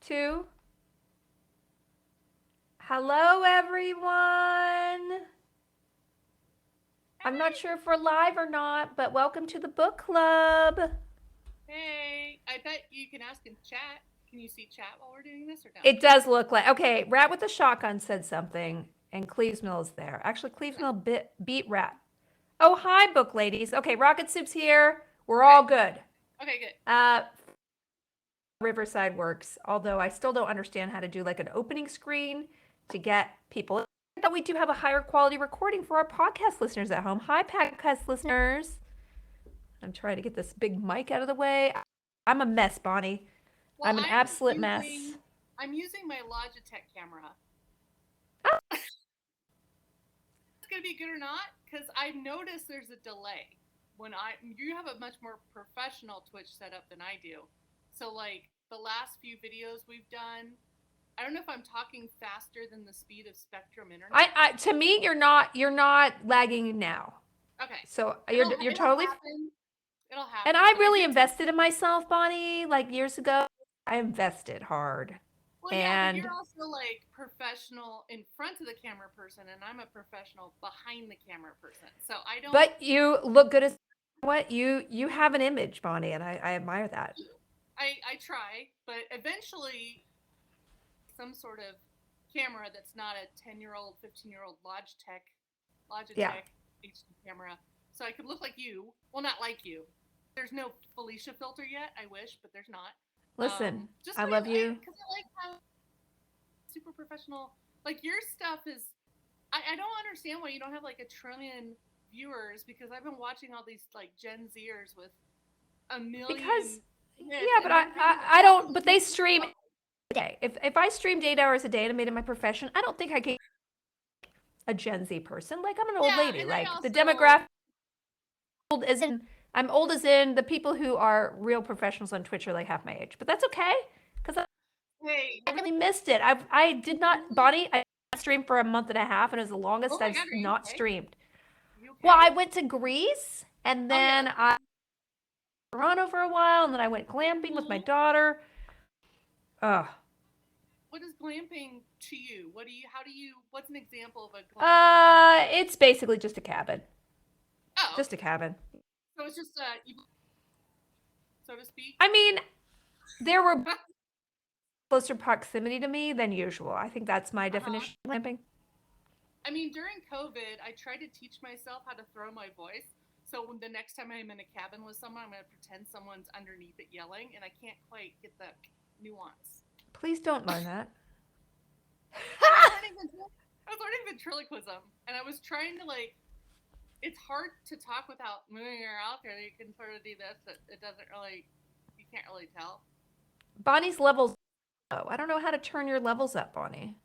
2. Hello, everyone. I'm not sure if we're live or not, but welcome to the book club. Hey, I bet you can ask in chat. Can you see chat while we're doing this or no? It does look like, okay, Rat with the Shotgun said something, and Clevesmill is there. Actually, Clevesmill beat Rat. Oh, hi, book ladies. Okay, Rocket Soup's here. We're Okay. all good. Okay, good. Riverside works, although I still don't understand how to do like an opening screen to get people. But we do have a higher quality recording for our podcast listeners at home. Hi, podcast listeners. I'm trying to get this big mic out of the way. I'm a mess, Bonnie. Well, I'm an absolute mess. I'm using my Logitech camera. Oh. It's gonna be good or not? Because I noticed there's a delay when you have a much more professional Twitch setup than I do. So like the last few videos we've done, I don't know if I'm talking faster than the speed of Spectrum internet. To me, you're not lagging now. Okay. So It'll you're totally. happen. It'll And happen. I But I really did tell. invested in myself, Bonnie, like years ago. I invested hard. Well, yeah, but And you're also like professional in front of the camera person, and I'm a professional behind the camera person. So I don't. but you look good as what you have an image, Bonnie, and I admire that. I try, but eventually, some sort of camera that's not a 10-year-old, 15-year-old Yeah. Logitech HD camera, so I could look like you. Well, not like you. There's no Felicia filter yet. I wish, but there's not. Listen, Just I love you. because I like how super professional. Like your stuff is. I don't understand why you don't have like a trillion viewers because I've been watching all these like Gen Zers with a Because million hits, yeah, but and they're getting I don't. But they absolutely stream a day. If I streamed 8 hours a day and I made it my profession, I don't think I can a Gen Z person. Like I'm an old yeah. lady. And I Like the also demographic old as in I'm old as in the people who are real professionals on Twitch are like half my age. But that's okay because hey, I really missed it. I did not, Bonnie. I streamed for a month and a half, and it was the oh longest my I've god, are you not okay? streamed. You Well, okay? I went to Greece, and Oh yeah, then that's I Toronto for a while, and then I went glamping with my cool. daughter. Ugh. What is glamping to you? What do you? How do you? What's an example of a glamping to you? It's basically just a cabin. Oh, Just a okay. cabin. So it's just so to speak. I mean, there were closer proximity to me than usual. I think that's my Uh-huh. definition of glamping. I mean, during COVID, I tried to teach myself how to throw my voice. So when the next time I'm in a cabin with someone, I'm going to pretend someone's underneath it yelling, and I can't quite get the nuance. Please don't learn that. I was learning ventriloquism, and I was trying to like. It's hard to talk without moving your mouth, or you can sort of do this. It doesn't really. You can't really tell. Bonnie's levels low. I don't know how to turn your levels up, Bonnie.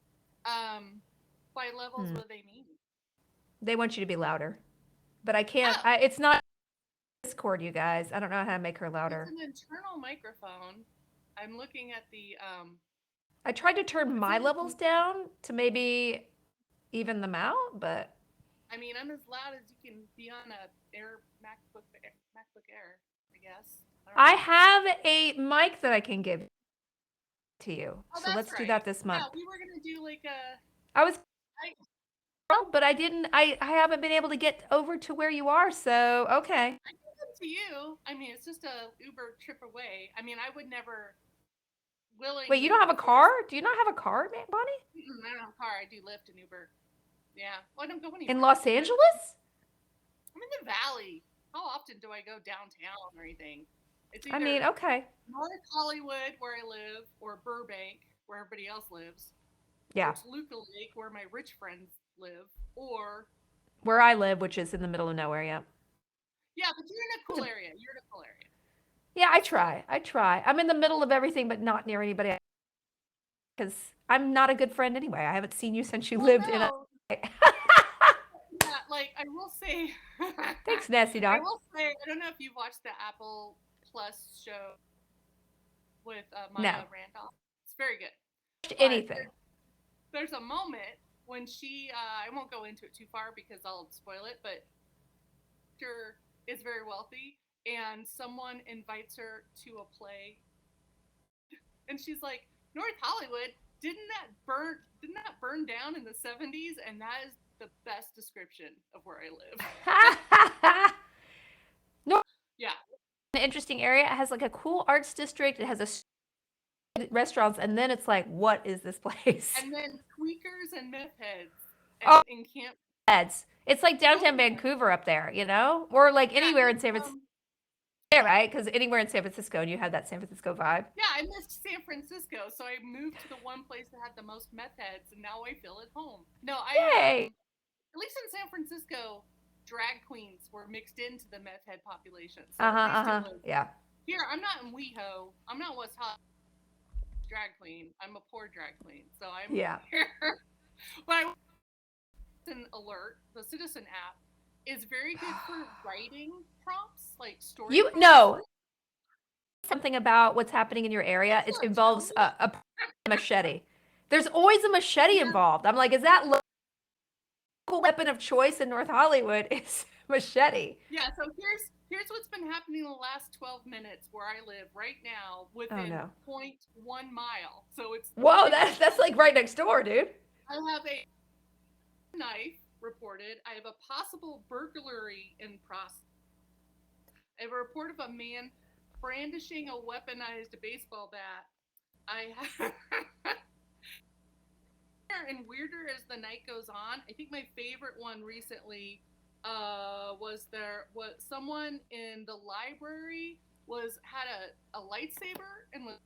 Um, by levels, Hmm. what do they mean? They want you to be louder, but I can't. Oh, It's not Discord, you guys. I don't know how to make her it's louder. an internal microphone. I'm looking at the I tried to turn It's my in levels down to maybe even them out, but I mean, I'm as loud as you can be on a MacBook Air, I guess. I don't I know. have a mic that I can give to you. Oh, So that's let's do right. that this Yeah, month. we were gonna do like a. I was, I, but I didn't. I haven't been able to get over to where you are. So okay. I give them to you. I mean, it's just a Uber trip away. I mean, I would never Wait, you willingly don't have a car? force. Do you not have a car, Bonnie? I don't have a car. I do Lyft and Uber. Yeah. Well, I don't go In anywhere. Los Angeles? I'm in the valley. How often do I go downtown or anything? It's I mean, either okay. North Hollywood, where I live, or Burbank, where everybody else lives, or Yeah. Toluca Lake, where my rich friends live, or Where I live, which is in the middle of nowhere, yeah. yeah, but you're in a cool area. You're in a cool area. Yeah, I So try. I try. I'm in the middle of everything, but not near anybody because I'm not a good friend anyway. I haven't seen you since you well, lived in a. no, yeah, like I will say, Thanks, Nasty I Dog. will say, I don't know if you watched the Apple Plus show with No. Maya Randolph. It's very good, but Anything. there's a moment when she, I won't go into it too far because I'll spoil it, but her is very wealthy, and someone invites her to a play, and she's like, North Hollywood, didn't that burn down in the 70s? And that is the best description of where I live. No, Yeah. an interesting area. It has like a cool arts district. It has restaurants, and then it's like, what is this place? And then tweakers and meth heads Oh, and in camp. beds. It's like downtown Totally. Vancouver up there, you know, or like Yeah, anywhere in it's San Francisco, right? Because anywhere in San Francisco, and you have that San Francisco vibe. yeah, I missed San Francisco, so I moved to the one place that had the most meth heads, and now I feel at home. No, Yay! at least in San Francisco, drag queens were mixed into the meth head population. So Uh huh. at least it was. Yeah. Here, I'm not in WeHo. I'm not West Hollywood drag queen. I'm a poor drag queen, so I'm Yeah. here. But I Citizen Alert, the Citizen app, is very good for writing prompts, like story. You prompts. know something about what's happening in your area. It Excellent, involves tell me. a machete. There's always a machete Yeah. involved. I'm like, is that local weapon of choice in North Hollywood? Is machete. Yeah, so here's what's been happening in the last 12 minutes where I live right now within no. 0.1 mile. So it's Whoa, that's like right next door, dude. I have a knife reported. I have a possible burglary in process. I have a report of a man brandishing a weaponized baseball bat. I have and weirder as the night goes on. I think my favorite one recently was someone in the library had a lightsaber and was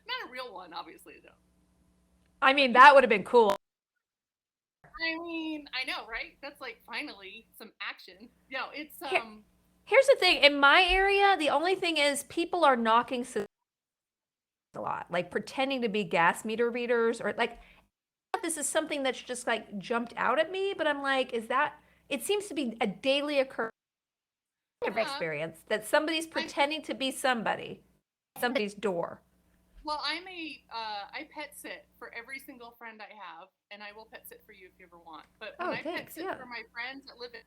not a real one, obviously though. I mean, that would have been cool. I mean, I know, right? That's like finally some action. No, it's Here's the thing. In my area, the only thing is people are knocking a lot, like pretending to be gas meter readers, or like this is something that's just like jumped out at me, but I'm like, is that it seems to be a daily occurrence experience that somebody's pretending to be somebody's door. Well, I pet sit for every single friend I have, and I will pet sit for you if you ever want. But when I pet sit for my friends that live in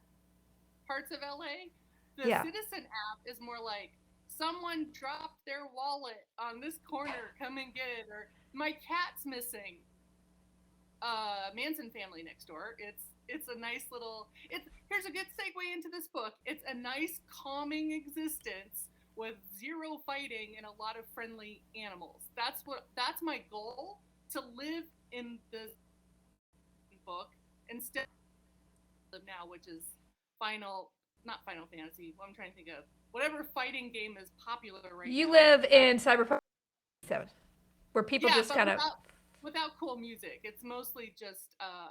parts of LA, the Citizen app is more like, someone dropped their wallet on this corner, come and get it, or my cat's missing. Manson family next door. It's a nice little. Here's a good segue into this book. It's a nice calming existence with zero fighting and a lot of friendly animals. That's my goal, to live in this book instead of now, which is not Final Fantasy. What I'm trying to think of, whatever fighting game is popular right now. You live in Cyberpunk 7, where people just kind of without cool music. It's mostly just I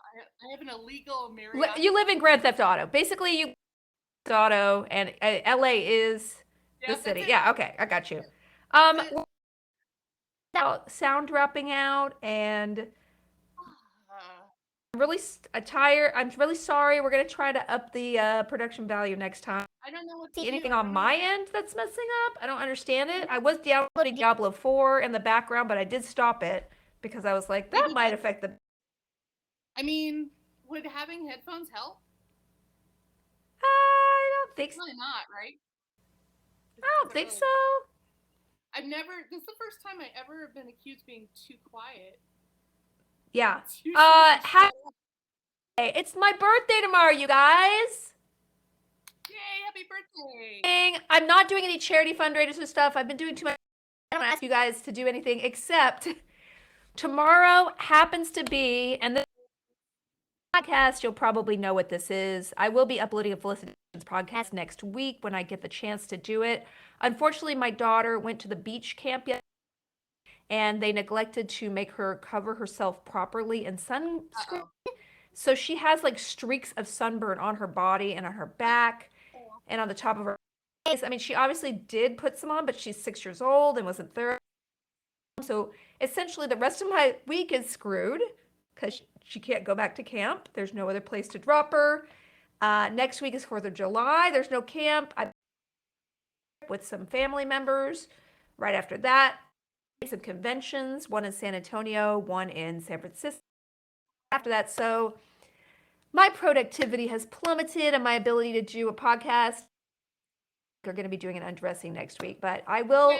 have an illegal Marriott. You live in Grand Theft Auto. Basically, you Auto, and LA is the city. Yeah, okay, I got you. Sound dropping out, and I'm really tired. I'm really sorry. We're gonna try to up the production value next time. I don't know what anything on my end that's messing up. I don't understand it. I was downloading Diablo 4 in the background, but I did stop it because I was like, that might affect the. I mean, would having headphones help? I don't think so. Probably not, right? I don't think so. This is the first time I ever have been accused of being too quiet. Yeah. It's my birthday tomorrow, you guys. Yay, happy birthday. I'm not doing any charity fundraisers and stuff. I've been doing too much. I don't ask you guys to do anything except tomorrow happens to be, and this podcast, you'll probably know what this is. I will be uploading a Felicia's podcast next week when I get the chance to do it. Unfortunately, my daughter went to the beach camp yesterday, and they neglected to make her cover herself properly in sunscreen. So she has like streaks of sunburn on her body and on her back and on the top of her face. I mean, she obviously did put some on, but she's 6 years old and wasn't thorough. So essentially the rest of my week is screwed because she can't go back to camp. There's no other place to drop her. Next week is 4th of July. There's no camp. I'm with some family members. Right after that, some conventions, one in San Antonio, one in San Francisco. After that, so my productivity has plummeted and my ability to do a podcast. They're going to be doing an undressing next week, but I will.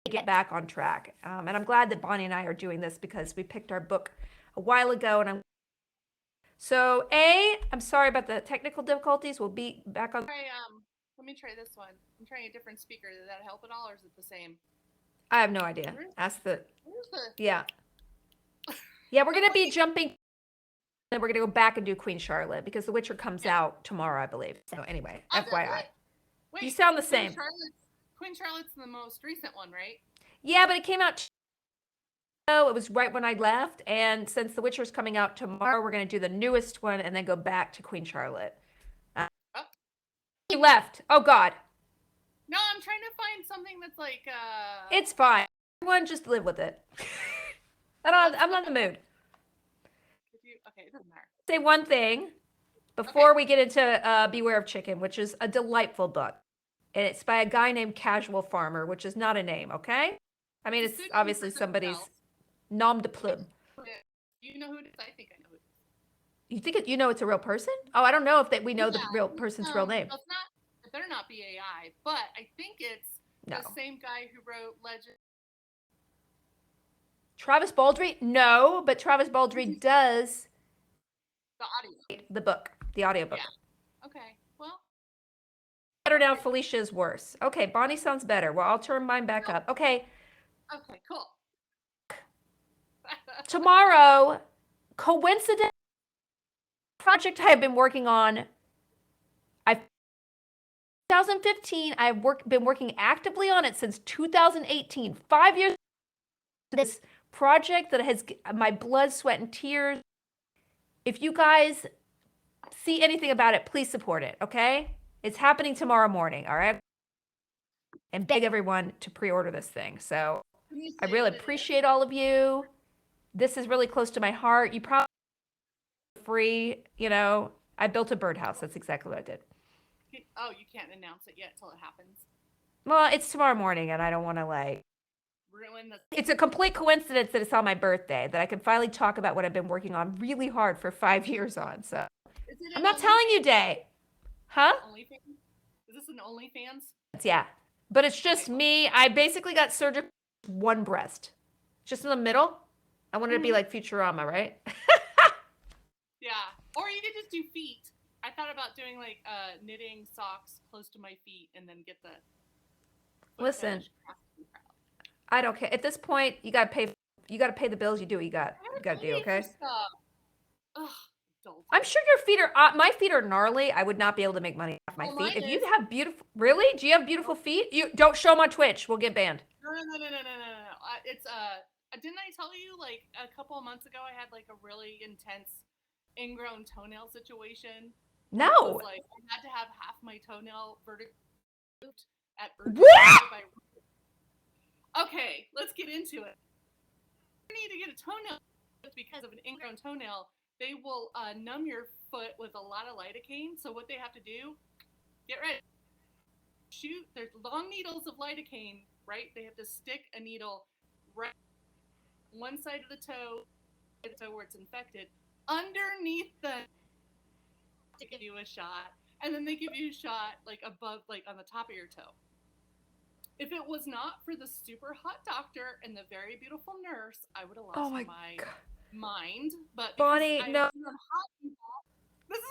get back on track. And I'm glad that Bonnie and I are doing this because we picked our book a while ago, and I'm sorry about the technical difficulties. We'll be back on. Let me try this one. I'm trying a different speaker. Did that help at all, or is it the same? I have no idea. Ask the. Where's the? Yeah. Yeah, we're gonna be jumping. Then we're gonna go back and do Queen Charlotte because The Witcher comes out tomorrow, I believe. So anyway, FYI. Wait, you sound the same. Queen Charlotte's the most recent one, right? Yeah, but it came out. It was right when I left, and since The Witcher's coming out tomorrow, we're gonna do the newest one and then go back to Queen Charlotte. You left. Oh God. No, I'm trying to find something that's like. It's fine. Everyone, just live with it. I'm not in the mood. Okay, it doesn't matter. Say one thing before we get into Beware of Chicken, which is a delightful book, and it's by a guy named Casual Farmer, which is not a name. Okay. I mean, it's obviously somebody's nom de plume. You know who it is? I think I know who it is. You think you know it's a real person? Oh, I don't know if we know the real person's real name. It's not. It better not be AI, but I think it's the same guy who wrote Legend. Travis Baldree? No, but Travis Baldree does the audio. The book, the audiobook. Yeah. Okay. Well. Better now. Felicia is worse. Okay, Bonnie sounds better. Well, I'll turn mine back up. Okay. Okay. Cool. Tomorrow, coincident project I have been working on. 2015. I've been working actively on it since 2018. 5 years. This project that has my blood, sweat, and tears. If you guys see anything about it, please support it. Okay, it's happening tomorrow morning. All right, and beg everyone to pre-order this thing. So I really appreciate all of you. This is really close to my heart. You probably free. You know, I built a birdhouse. That's exactly what I did. Oh, you can't announce it yet till it happens. Well, it's tomorrow morning, and I don't want to ruin the. It's a complete coincidence that it's on my birthday that I can finally talk about what I've been working on really hard for 5 years on. So I'm not telling you, Day. Huh? OnlyFans? Is this an OnlyFans? Yeah, but it's just me. I basically got surgery one breast, just in the middle. I wanted to be like Futurama, right? Yeah, or you could just do feet. I thought about doing like knitting socks close to my feet and then get the. Listen, I don't care. At this point, you gotta pay. You gotta pay the bills. You do what you got. You gotta do. Okay. Ugh, I'm sure your feet are. My feet are gnarly. I would not be able to make money off my feet. If you have beautiful, really? Do you have beautiful feet? You don't show them on Twitch. We'll get banned. No. It's didn't I tell you like a couple of months ago I had like a really intense ingrown toenail situation? No. It was like I had to have half my toenail vertically at Burton. Okay, let's get into it. You need to get a toenail because of an ingrown toenail. They will numb your foot with a lot of lidocaine. So what they have to do, get ready. Shoot, there's long needles of lidocaine, right? They have to stick a needle right one side of the toe where it's infected, underneath to give you a shot, and then they give you a shot like above, like on the top of your toe. If it was not for the super hot doctor and the very beautiful nurse, I would have lost my mind. But Bonnie, no. Hot people, this is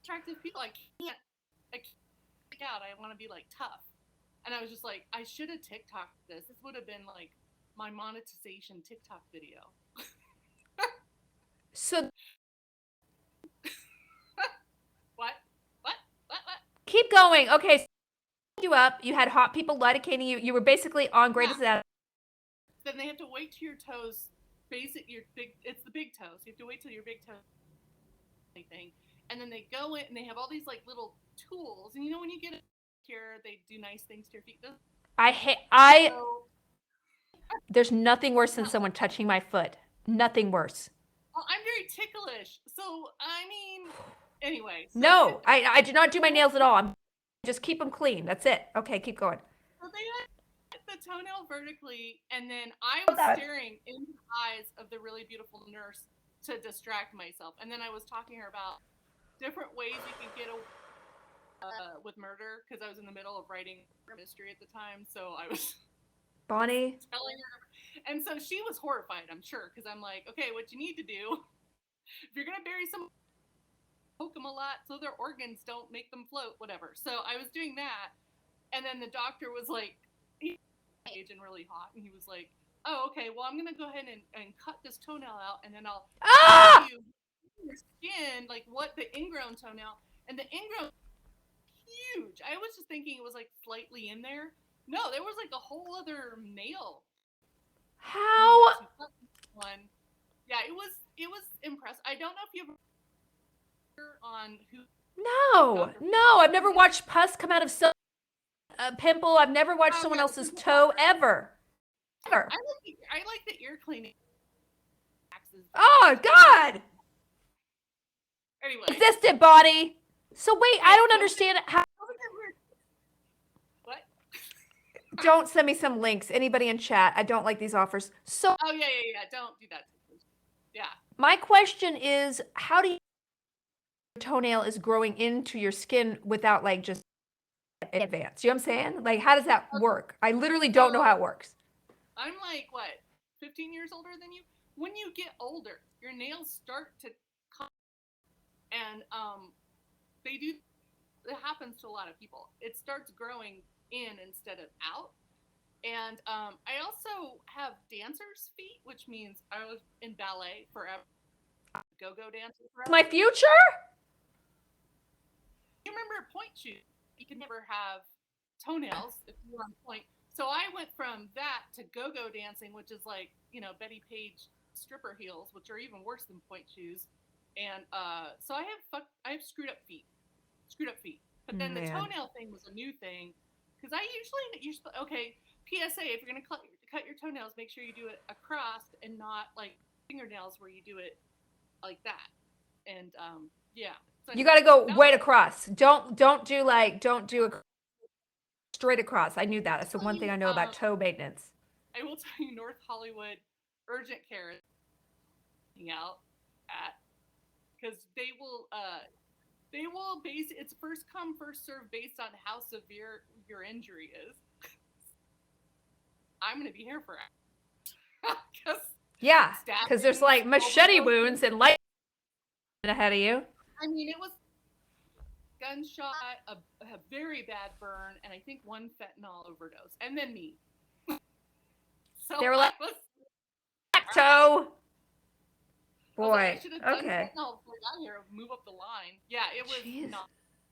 attractive people. I can't pick out. I want to be like tough. And I was just like, I should have TikToked this. This would have been like my monetization TikTok video. So what? Keep going. Okay. So you up. You had hot people lidocating you. You were basically on greatest out. Then they have to wait till your toes, it's the big toes. You have to wait till your big toe thing. And then they go in and they have all these like little tools. And you know when you get here, they do nice things to your feet. There's nothing worse than someone touching my foot. Nothing worse. Oh, I'm very ticklish. So, I mean, anyway. So no, I do not do my nails at all. Just keep them clean. That's it. Okay, keep going. So they had the toenail vertically, and then I was staring into the eyes of the really beautiful nurse to distract myself. And then I was talking to her about different ways you can get away with murder, because I was in the middle of writing mystery at the time. So I was Bonnie. telling her. And so she was horrified, I'm sure, because I'm like, okay, what you need to do, if you're going to bury someone, poke them a lot so their organs don't make them float, whatever. So I was doing that. And then the doctor was like, he's aging really hot. And he was like, oh, okay, well, I'm going to go ahead and cut this toenail out. And then I'll show you your skin, like what the ingrown toenail. And the ingrown, huge. I was just thinking it was like slightly in there. No, there was like a whole other nail. How? One. Yeah, it was impressive. I don't know if you've heard on who. No, I've never watched pus come out of a pimple. I've never watched someone else's toe ever. I like the ear cleaning. Oh God! Anyway, Resistant body. So wait, I don't understand how. What? Don't send me some links. Anybody in chat? I don't like these offers. So. Oh yeah. Don't do that. Yeah. My question is, how do you your toenail is growing into your skin without like just in advance? You know what I'm saying? Like, how does that work? I literally don't know how it works. I'm like, what, 15 years older than you? When you get older, your nails start to come, and they do. It happens to a lot of people. It starts growing in instead of out. And I also have dancer's feet, which means I was in ballet forever. Go-go dancer forever. My future? You remember point shoes? You could never have toenails if you were on point. So I went from that to go-go dancing, which is like, Betty Page stripper heels, which are even worse than point shoes. And so I have screwed up feet. But then the toenail thing was a new thing, because okay, PSA, if you're going to cut your toenails, make sure you do it across and not like fingernails where you do it like that. And yeah. So you got to go right across. Don't do a straight across. I knew that. That's the one thing I know about toe maintenance. I will tell you, North Hollywood urgent care is out at, because they will base it's first come first serve based on how severe your injury is. I'm gonna be here for it. Because there's like machete wounds and light ahead of you. I mean, it was gunshot, a very bad burn, and I think one fentanyl overdose, and then me. So they were like, toe. Boy, I should have done fentanyl before I got here. Move up the line. Yeah, it was not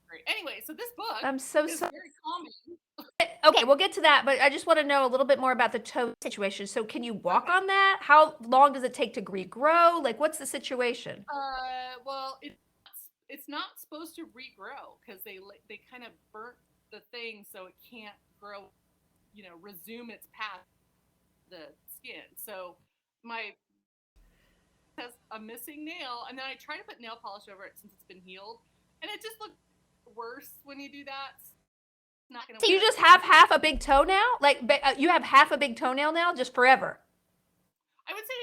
great. Anyway, so this book is very common. Okay, we'll get to that, but I just want to know a little bit more about the toe situation. So can you walk on that? How long does it take to regrow? Like, what's the situation? Well, it's not supposed to regrow because they kind of burnt the thing so it can't grow, resume its path, the skin. So my has a missing nail, and then I try to put nail polish over it since it's been healed, and it just looks worse when you do that. Not gonna. So you just have half a big toenail? Like you have half a big toenail now, just forever? I would say,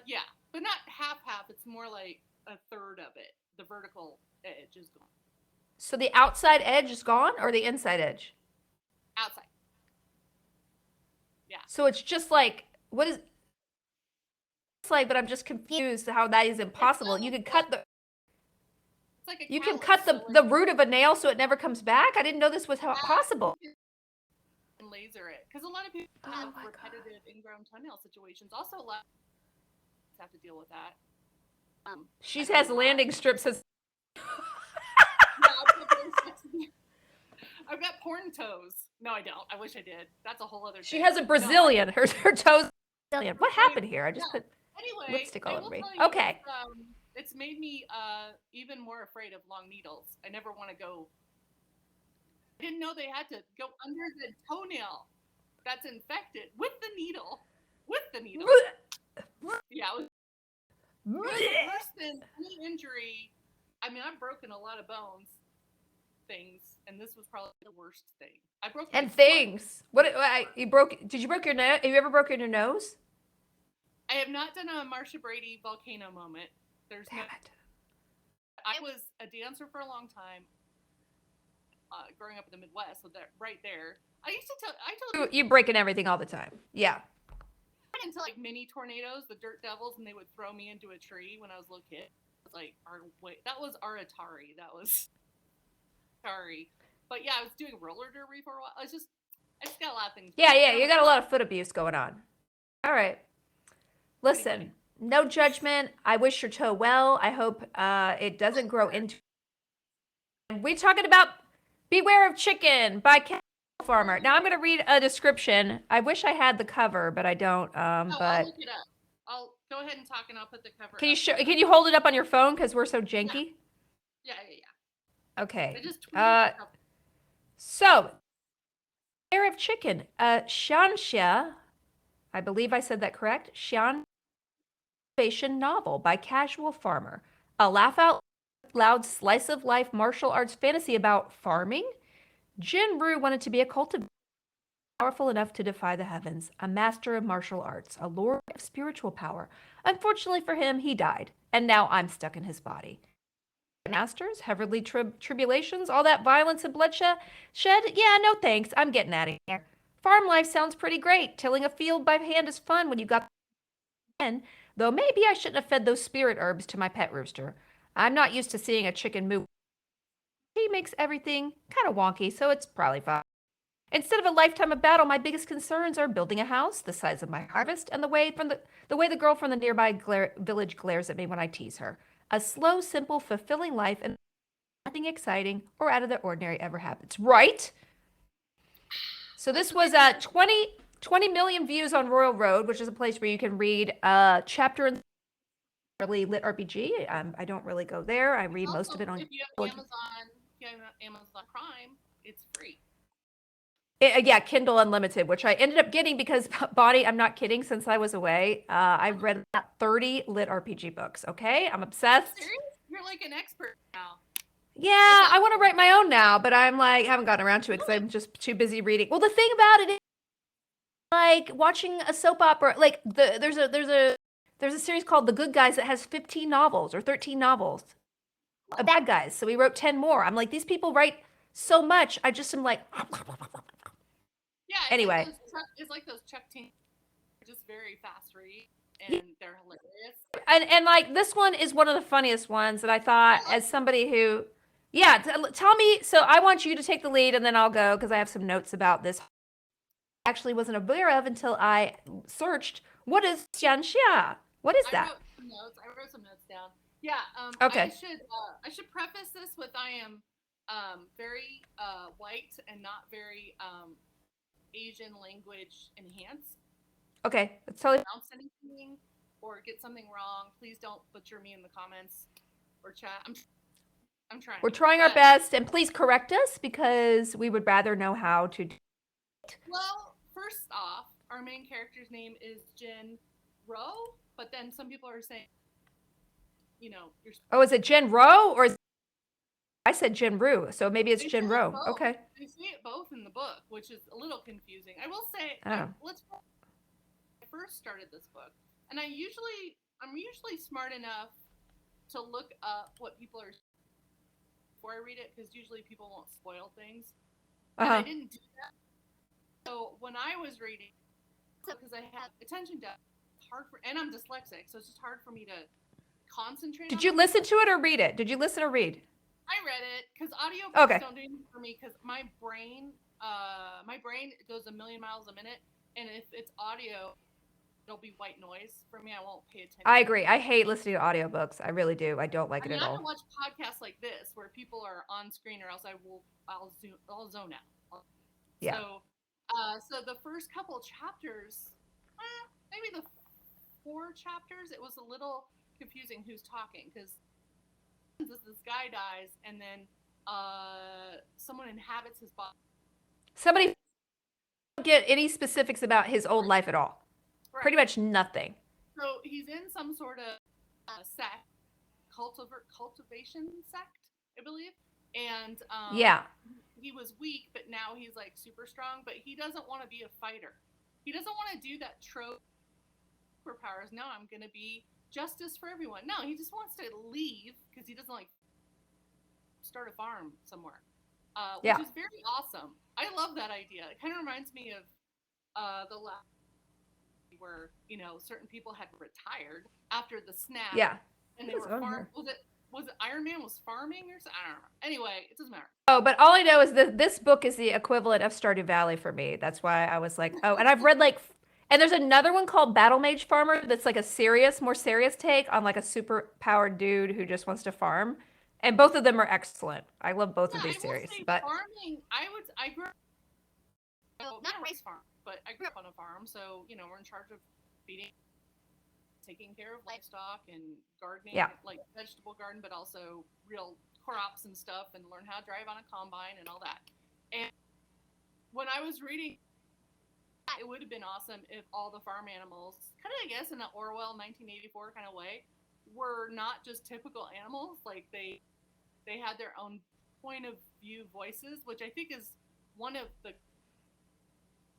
yeah, but not half. It's more like a third of it. The vertical edge is gone. So the outside edge is gone, or the inside edge? Outside. Yeah. So it's just like, what is? It's like, but I'm just confused how that is impossible. You could cut the. Like you can cut the root of a nail so it never comes back? I didn't know this was possible. And laser it. Because a lot of people have repetitive ingrown toenail situations. Also, a lot of have to deal with that. She has landing strips. I've got porn toes. No, I don't. I wish I did. That's a whole other thing. She has a Brazilian. Her toes Brazilian. What happened here? I just put lipstick all over me. Okay. It's made me even more afraid of long needles. I never want to go. I didn't know they had to go under the toenail that's infected with the needle. Yeah, it was worse than any injury. I mean, I've broken a lot of bones, things, and this was probably the worst thing. I broke. And things. What you broke? Did you break your nose? Have you ever broken your nose? I have not done a Marsha Brady volcano moment. Damn it. I was a dancer for a long time, growing up in the Midwest, so that right there. I told You breaking everything all the time. Yeah. into like mini tornadoes, the dirt devils, and they would throw me into a tree when I was a little kid. It was like that was our Atari. That was Atari. But yeah, I was doing roller derby for a while. I just got a lot of things. Yeah, yeah, you got a lot of foot abuse going on. All right. Listen, no judgment. I wish your toe well. I hope it doesn't grow into. We're talking about Beware of Chicken by Cat Farmer. Now I'm going to read a description. I wish I had the cover, but I don't. I'll But look it up. I'll go ahead and talk, and I'll put the cover. can you show? Can you hold it up on your phone because we're so janky? Yeah. Okay. I just tweeted So, Beware of Chicken. Xianxia, I believe I said that correct. Xian novel by Casual Farmer. A laugh out loud slice of life martial arts fantasy about farming. Jin Ru wanted to be a cultivator, powerful enough to defy the heavens, a master of martial arts, a lord of spiritual power. Unfortunately for him, he died, and now I'm stuck in his body. Masters, heavenly tribulations, all that violence and bloodshed? Yeah, no thanks. I'm getting out of here. Farm life sounds pretty great. Tilling a field by hand is fun when you got though maybe I shouldn't have fed those spirit herbs to my pet rooster. I'm not used to seeing a chicken move. He makes everything kind of wonky, so it's probably fine. Instead of a lifetime of battle, my biggest concerns are building a house, the size of my harvest, and the way the girl from the nearby village glares at me when I tease her. A slow, simple, fulfilling life, and nothing exciting or out of the ordinary ever happens. Right? So this was 20 million views on Royal Road, which is a place where you can read a chapter in really lit RPG. I don't really go there. I read most of it on. If you have Amazon Prime, it's free. Yeah, Kindle Unlimited, which I ended up getting because, Bonnie, I'm not kidding, since I was away, I've read about 30 lit RPG books, okay? I'm obsessed. Serious? You're like an expert now. Yeah, I want to write my own now, but I'm like, haven't gotten around to it because I'm just too busy reading. Well, the thing about it is, like, watching a soap opera, like, there's a series called The Good Guys that has 15 novels or 13 novels. The Bad Guys, so we wrote 10 more. I'm like, these people write so much, I just am like... Yeah, anyway. It's like those Chuck Taylor, just very fast read, and they're hilarious. And like, this one is one of the funniest ones that I thought, as somebody who... Yeah, tell me, so I want you to take the lead and then I'll go because I have some notes about this. Actually wasn't aware of until I searched, what is Xianxia? What is that? I wrote some notes down. Yeah. Okay. I should preface this with I am very white and not very Asian language enhanced. Okay, that's totally. Pronounce anything or get something wrong, please don't butcher me in the comments or chat. I'm trying. We're trying our best, and please correct us because we would rather know how to. Well, first off, our main character's name is Jin Ro, but then some people are saying, you're. Oh, is it Jin Ro or? I said Jin Ru, so maybe it's Jin Ro. Okay. They say it both in the book, which is a little confusing. I will say, I first started this book, and I'm usually smart enough to look up what people are before I read it, because usually people won't spoil things. And I didn't do that. So when I was reading, because I had attention deficit, and I'm dyslexic, so it's just hard for me to concentrate. Did you listen to it or read it? Did you listen or read? I read it because audiobooks don't do anything for me because my brain goes a million miles a minute, and if it's audio, it'll be white noise for me. I won't pay attention. I agree. I hate listening to audiobooks. I really do. I don't like it at all. I watch podcasts like this where people are on screen, or else I'll zone out. Yeah. So the first couple of chapters, maybe the 4 chapters, it was a little confusing who's talking because this guy dies and then someone inhabits his body. Somebody don't get any specifics about his old life at all. Right. Pretty much nothing. So he's in some sort of sect, cultivation sect, I believe. And he was weak, but now he's like super strong. But he doesn't want to be a fighter. He doesn't want to do that trope superpowers. No, I'm going to be justice for everyone. No, he just wants to leave because he doesn't like start a farm somewhere, which is very awesome. I love that idea. It kind of reminds me of the last where certain people had retired after the snap, Yeah. and they What is were on farm. here? Was it Iron Man was farming or something? I don't know. Anyway, it doesn't matter. Oh, but all I know is that this book is the equivalent of Stardew Valley for me. That's why I was like, oh, and I've read like, and there's another one called Battle Mage Farmer that's like a more serious take on like a super powered dude who just wants to farm. And both of them are excellent. I love both of Yeah, I these will series. say But farming. I grew up, not a rice farm, but I grew up on a farm, so we're in charge of feeding, taking care of livestock and gardening, yeah, like vegetable garden, but also real crops and stuff, and learn how to drive on a combine and all that. And when I was reading, it would have been awesome if all the farm animals, kind of I guess in an Orwell 1984 kind of way, were not just typical animals. Like they had their own point of view voices, which I think is one of the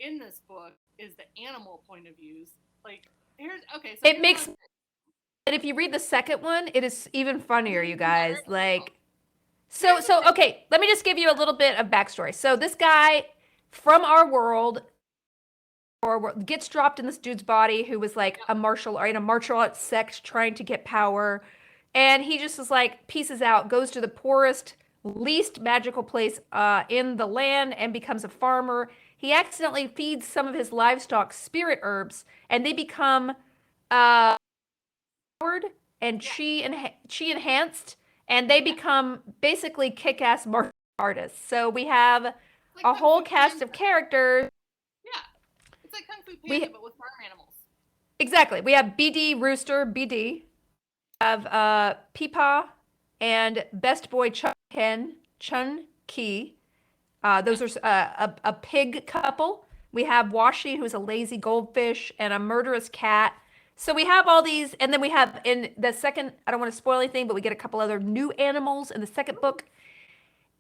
in this book is the animal point of views. Like it makes. And if you read the second one, it is even funnier, you guys. Like, so okay, let me just give you a little bit of backstory. So this guy from our world or gets dropped in this dude's body who was like a martial arts sect trying to get power, and he just is like pieces out, goes to the poorest, least magical place in the land, and becomes a farmer. He accidentally feeds some of his livestock spirit herbs, and they become powered and chi enhanced, and they become basically kick-ass martial artists. So we have a whole cast of characters. Yeah, it's like Kung Fu Panda, but with farm animals. Exactly. We have BD Rooster, BD. We have Peepaw and Best Boy Chun Ki. Those are a pig couple. We have Washi, who's a lazy goldfish, and a murderous cat. So we have all these, and then we have in the second, I don't want to spoil anything, but we get a couple other new animals in the second book.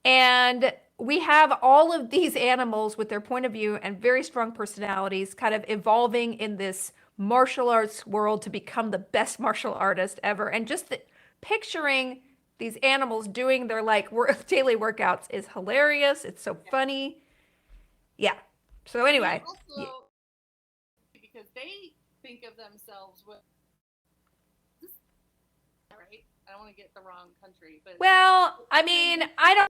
And we have all of these animals with their point of view and very strong personalities kind of evolving in this martial arts world to become the best martial artist ever. And just picturing these animals doing their like daily workouts is hilarious. It's so funny. Yeah. So anyway, also, because they think of themselves with right. I don't want to get the wrong country, but well, I mean, I don't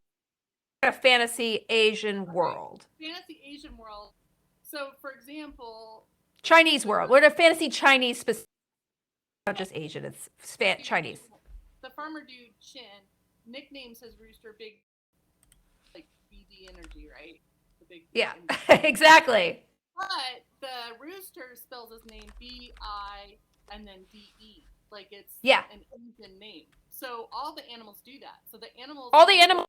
a fantasy Asian world. Fantasy Asian world. So, for example, Chinese world. We're in a fantasy Chinese specific, not just Asian. It's Chinese. The farmer dude Chin nicknames his rooster Big, like BD Energy, right? The big. Yeah, exactly. But the rooster spells his name BI and then DE, like it's an Indian name. So all the animals do that. So the animals. All the animals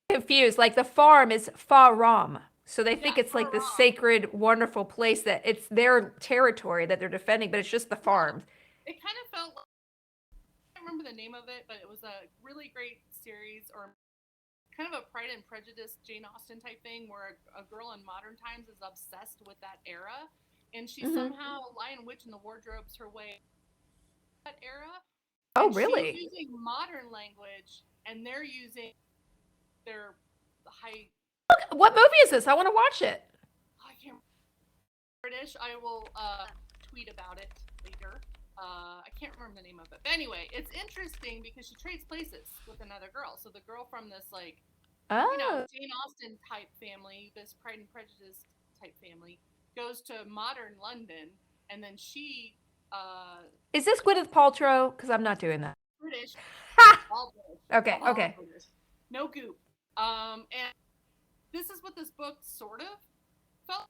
are confused. Like the farm is Faram. So they think it's like this sacred, wonderful place that it's their territory that they're defending, but it's just the farm. It kind of felt like, I don't remember the name of it, but it was a really great series or kind of a Pride and Prejudice Jane Austen type thing where a girl in modern times is obsessed with that era, and she somehow Lion Witch in the wardrobes her way that era. Oh, really? She's using modern language, and they're using their high. What movie is this? I want to watch it. I can't. British. I will tweet about it later. I can't remember the name of it. But anyway, it's interesting because she trades places with another girl. So the girl from this like Jane Austen type family, this Pride and Prejudice type family, goes to modern London, and then she is this Gwyneth Paltrow? Because I'm not doing that. British. All British. Okay. British. No goop. And this is what this book sort of felt.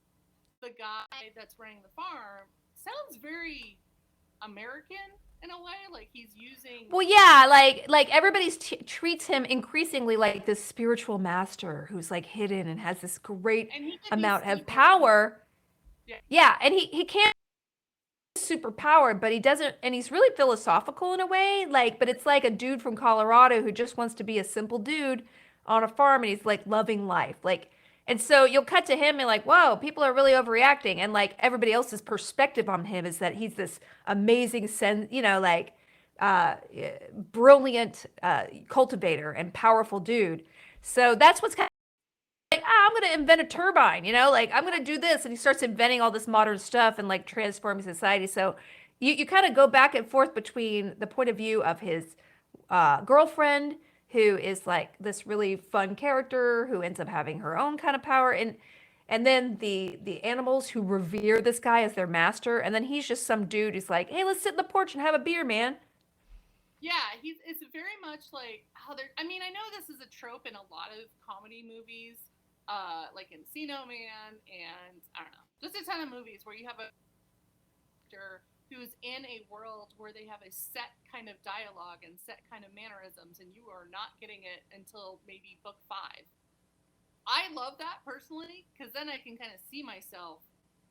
The guy that's running the farm sounds very American in a way, like he's using. Well, yeah, like everybody treats him increasingly like this spiritual master who's like hidden and has this great amount of power. Yeah, and he can't super powered, but he doesn't, and he's really philosophical in a way, like, but it's like a dude from Colorado who just wants to be a simple dude on a farm, and he's like loving life, like, and so you'll cut to him and like, whoa, people are really overreacting, and like everybody else's perspective on him is that he's this amazing brilliant cultivator and powerful dude. So that's what's kind of like, I'm going to invent a turbine, like I'm going to do this. And he starts inventing all this modern stuff and like transforming society. So you kind of go back and forth between the point of view of his girlfriend, who is like this really fun character who ends up having her own kind of power. And then the animals who revere this guy as their master. And then he's just some dude who's like, hey, let's sit in the porch and have a beer, man. Yeah, it's very much like how they're. I mean, I know this is a trope in a lot of comedy movies, like Encino Man, and I don't know, just a ton of movies where you have a character who's in a world where they have a set kind of dialogue and set kind of mannerisms, and you are not getting it until maybe book 5. I love that personally because then I can kind of see myself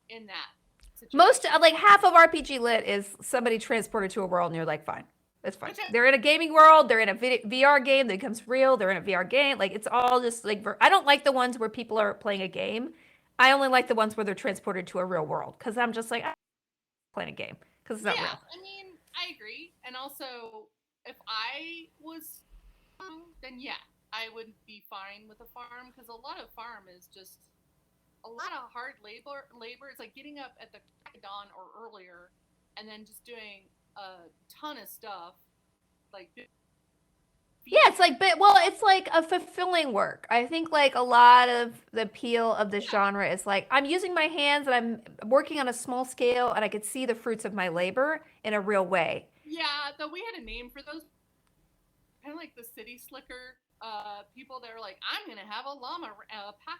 in that Most situation. like half of RPG lit is somebody transported to a world, and you're like, fine, it's fine. Which I, They're in a gaming world. They're in a VR game that becomes real. They're in a VR game. Like it's all just like I don't like the ones where people are playing a game. I only like the ones where they're transported to a real world because I'm just like I'm playing a game because it's not yeah, real. I mean, I agree. And also, if I was then yeah, I would be fine with a farm because a lot of farm is just a lot of hard labor. It's like getting up at the crack of dawn or earlier, and then just doing a ton of stuff like Yeah, feeding. it's like, but well, it's like a fulfilling work. I think like a lot of the appeal of this Yeah, genre is like I'm using my hands and I'm working on a small scale and I could see the fruits of my labor in a real way. yeah. Though we had a name for those, kind of like the city slicker people that are like, I'm gonna have a llama pack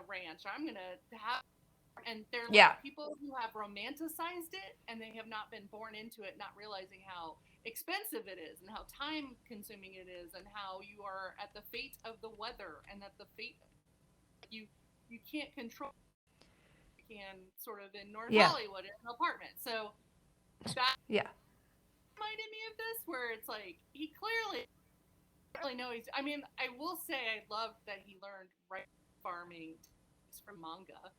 ranch. I'm gonna have and they're like Yeah. people who have romanticized it and they have not been born into it, not realizing how expensive it is and how time consuming it is and how you are at the fate of the weather and that the fate you you can't control. You can sort of in North Yeah. Hollywood in an apartment. So that Yeah. reminded me of this where it's like he clearly really know he's. I mean, I will say I loved that he learned right farming from manga.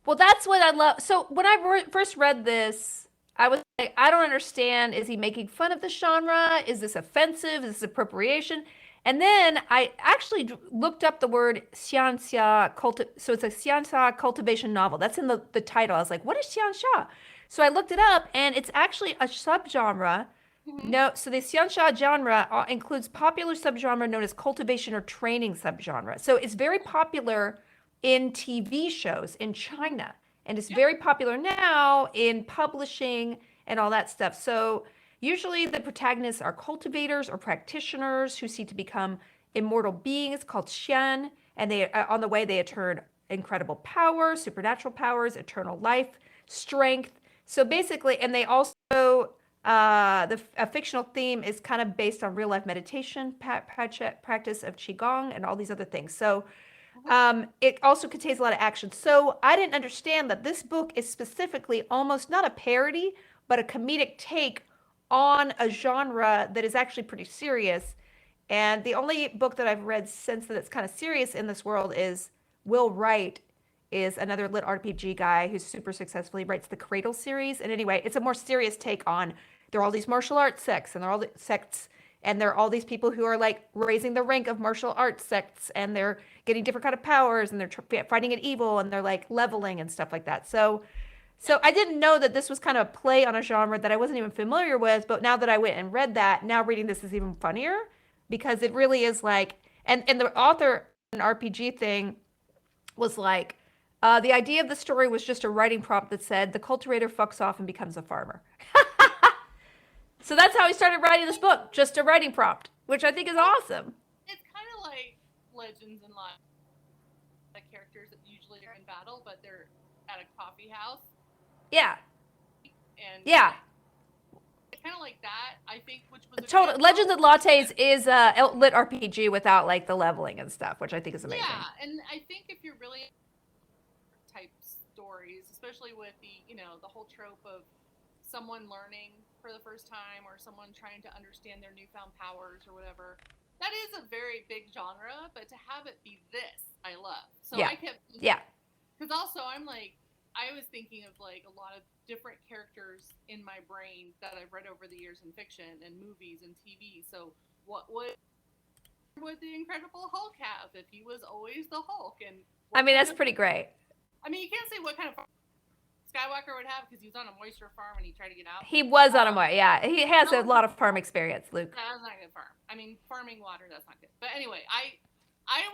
Well, that's what I love. So when I first read this, I was like, I don't understand. Is he making fun of the genre? Is this offensive? Is this appropriation? And then I actually looked up the word xianxia so it's a xianxia cultivation novel. That's in the title. I was like, what is xianxia? So I looked it up, and it's actually a subgenre. Mm-hmm. No, so the xianxia genre includes popular subgenre known as cultivation or training subgenre. So it's very popular in TV shows in Mm-hmm. China, and it's Yep. very popular now in publishing and all that stuff. So usually the protagonists are cultivators or practitioners who seek to become immortal beings called Xian, and they on the way they attain incredible powers, supernatural powers, eternal life, strength. So basically, and they also a fictional theme is kind of based on real life meditation, practice of qigong, and all these other things. So Mm-hmm. it also contains a lot of action. So I didn't understand that this book is specifically almost not a parody, but a comedic take on a genre that is actually pretty serious. And the only book that I've read since that it's kind of serious in this world is Will Wright is another lit RPG guy who's super successful. He writes the Cradle series. And anyway, it's a more serious take on there are all these martial arts sects and there are all the sects and there are all these people who are like raising the rank of martial arts sects and they're getting different kind of powers and they're fighting an evil and they're like leveling and stuff like that. So I didn't know that this was kind of a play on a genre that I wasn't even familiar with, but now that I went and read that, now reading this is even funnier because it really is like and the author an RPG thing was like the idea of the story was just a writing prompt that said the cultivator fucks off and becomes a farmer. So that's how he started writing this book, just a writing prompt, which I think is awesome. It's kind of like legends and lot of characters that usually are in battle, but they're at a coffee house Yeah. and Yeah. kind of like that. I think, which was a Total good Legends book. and Lattes is a lit RPG without like the leveling and stuff, which I think is amazing. Yeah, and I think if you're really type stories, especially with the whole trope of someone learning for the first time or someone trying to understand their newfound powers or whatever. That is a very big genre, but to have it be this, I love. So Yeah. I kept Yeah. because also I'm like I was thinking of like a lot of different characters in my brain that I've read over the years in fiction and movies and TV. So what would would the Incredible Hulk have if he was always the Hulk? And I what mean, kind that's of, pretty great. I mean, you can't say what kind of Skywalker would have because he was on a moisture farm and he tried to get out. He was on a way. Yeah, he has That a was lot of farm experience, Luke. That's not good farm. I mean, farming water, that's not good. But anyway, I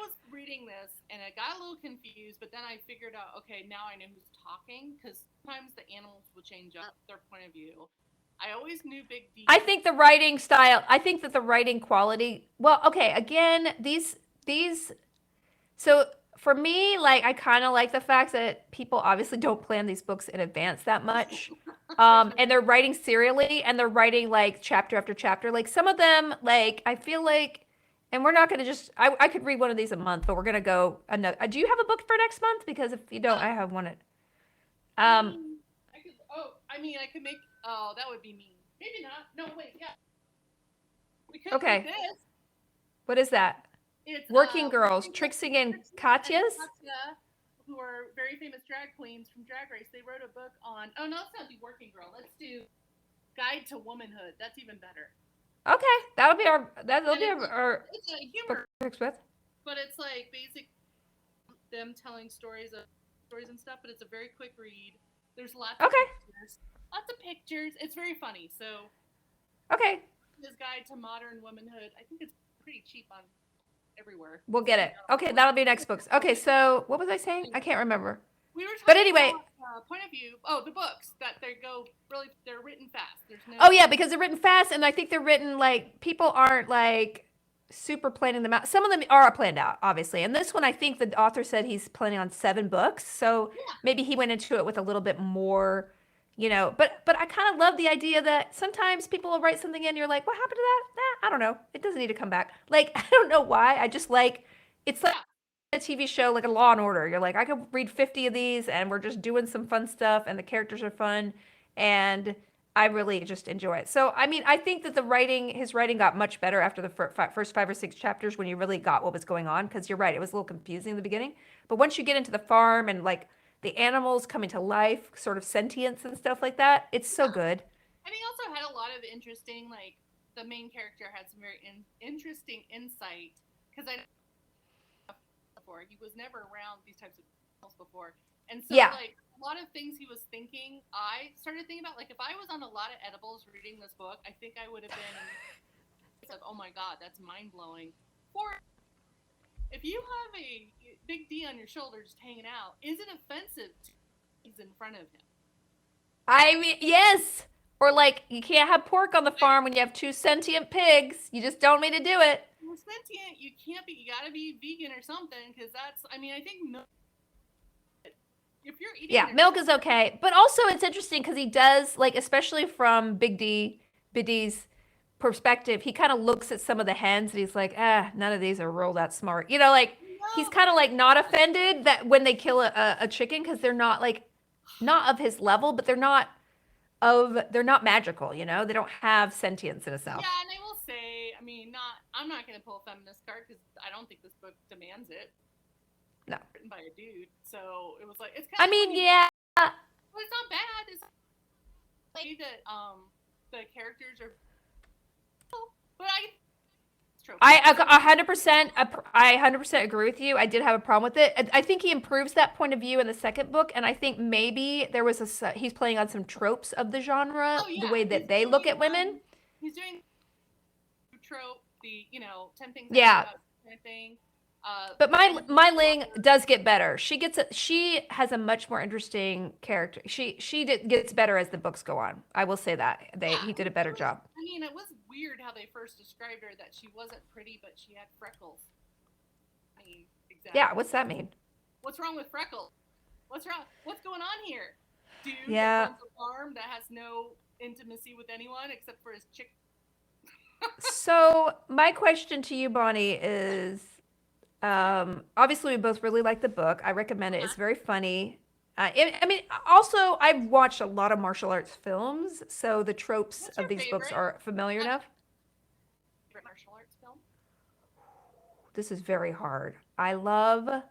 was reading this and I got a little confused, but then I figured out, okay, now I know who's talking because sometimes the animals will change up their point of view. I always knew Big D. I think the writing style, I think that the writing quality, well, okay, again, these so for me, like I kind of like the fact that people obviously don't plan these books in advance that much. And they're writing serially and they're writing like chapter after chapter. Like some of them, like I feel like, and we're not going to just, I could read one of these a month, but we're going to go another. Do you have a book for next month? Because if you don't, I have one. I mean, I could make, oh, that would be mean. Maybe not. No, wait, yeah. We could Okay. do this. What is that? It's Working Girls, Trixie and Katya's? Katya, who are very famous drag queens from Drag Race. They wrote a book on, oh, no, let's not do Working Girl. Let's do Guide to Womanhood. That's even better. Okay. That'll be our it's a humor book with. But it's like basic them telling stories and stuff, but it's a very quick read. There's lots of pictures. It's very funny. So okay. His Guide to Modern Womanhood. I think it's pretty cheap on everywhere. We'll get it. Okay, that'll be next books. Okay, so what was I saying? I can't remember. We were talking but anyway, about, point of view. Oh, the books that they're written fast. There's no. Oh yeah, because they're written fast, and I think they're written like people aren't like super planning them out. Some of them are planned out, obviously, and this one I think the author said he's planning on 7 books, so maybe he went into it with a little bit more, But I kind of love the idea that sometimes people will write something in, and you're like, what happened to that? I don't know. It doesn't need to come back. Like I don't know why. I just like it's like a TV show, like a Law and Order. You're like, I could read 50 of these, and we're just doing some fun stuff, and the characters are fun, and I really just enjoy it. So, I mean, I think that his writing got much better after the first 5 or 6 chapters when you really got what was going on. Because you're right, it was a little confusing in the beginning. But once you get into the farm and like the animals coming to life, sort of sentience and stuff like that, it's so good. And he also had a lot of interesting, like the main character had some very interesting insight because he was never around these types of animals before, and so like a lot of things he was thinking, I started thinking about. Like if I was on a lot of edibles reading this book, I think I would have been like, oh my god, that's mind blowing. Or if you have a big D on your shoulder just hanging out, is it offensive to he's in front of him? I mean, yes. Or like you can't have pork on the farm when you have 2 sentient pigs. You just don't mean to do it. Well, sentient, you can't be. You gotta be vegan or something, because that's. I mean, I think milk. If you're eating. Milk is okay, but also it's interesting because he does like, especially from Big D's perspective, he kind of looks at some of the hens and he's like, none of these are real that smart. He's kind of like not offended that when they kill a chicken because they're not of his level, but they're not magical. They don't have sentience in itself. Yeah, and I will say, I mean, I'm not going to pull a feminist card because I don't think this book demands it. No. Written by a dude, so it was like it's kind of. I mean, yeah. Well, it's not bad. It's like that. The characters are. But I 100%. I 100% agree with you. I did have a problem with it. I think he improves that point of view in the second book, and I think maybe there was he's playing on some tropes of the genre, the way that they look at women. He's doing trope, the 10 things. Yeah. Kind of thing. But my Ling does get better. She has a much more interesting character. She gets better as the books go on. I will say that he did a better job. I mean, it was weird how they first described her, that she wasn't pretty, but she had freckles. I mean, exactly. Yeah, what's that mean? What's wrong with freckles? What's wrong? What's going on here? Dude that runs a farm that has no intimacy with anyone except for his chick. So my question to you, Bonnie, is. Obviously we both really like the book. I recommend it. It's very funny. I mean, also I've watched a lot of martial arts films, so the tropes of these books are familiar enough. Favorite martial arts film? This is very hard. I love. And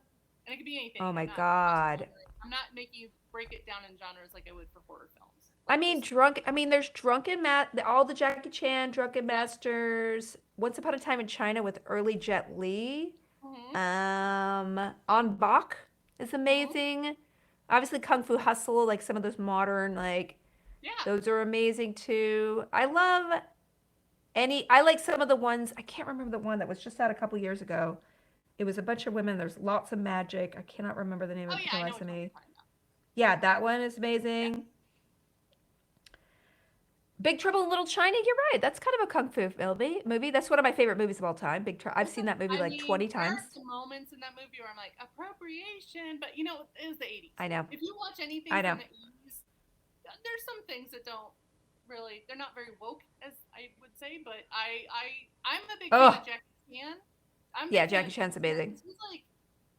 it could be anything. Oh my god. I'm not making you break it down in genres like I would for horror films. I mean, there's all the Jackie Chan, Drunken Masters, Once Upon a Time in China with early Jet Li. Mm-hmm. On Bach is Mm-hmm. amazing. Obviously, Kung Fu Hustle, like some of those modern, like, Yeah. those are amazing too. I like some of the ones, I can't remember the one that was just out a couple years ago. It was a bunch of women, there's lots of magic. I cannot remember the name Oh of it for yeah, the I know life of which one you're me. talking about. Yeah, that one is Yeah. amazing. Big Trouble in Little China, you're right. That's kind of a kung fu movie. That's one of my favorite movies of all time. I've seen that movie I like 20 mean, there times. are some moments in that movie where I'm like appropriation, but it was the '80s. I know. If you watch anything I from know. the '80s, there's some things that don't really, they're not very woke, as I would say. But I'm a big fan of Oh, Jackie Chan. I'm a yeah, big fan Jackie of Chan's Jackie Chan amazing. because he's like,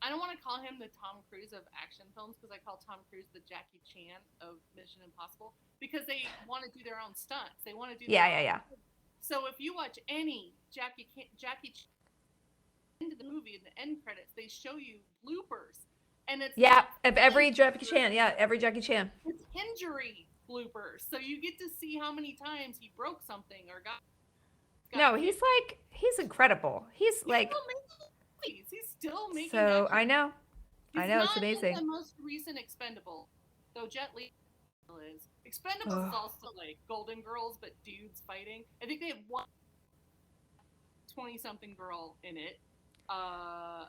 I don't want to call him the Tom Cruise of action films because I call Tom Cruise the Jackie Chan of Mission Impossible because they want to do their own stunts. They want to do their Yeah, yeah, own. yeah. So if you watch any Jackie into the movie in the end credits, they show you bloopers, and it's Yeah, not of fun every Jackie bloopers, Chan. Yeah, every Jackie Chan. it's injury bloopers. So you get to see how many times he broke something or got No, kicked. he's incredible. He's He's like, still making movies. He's still making so action. I He's know, it's not in amazing. the most recent Expendable, though Jet Li is. Expendables is Ugh. also like Golden Girls, but dudes fighting. I think they have one 20-something girl in it.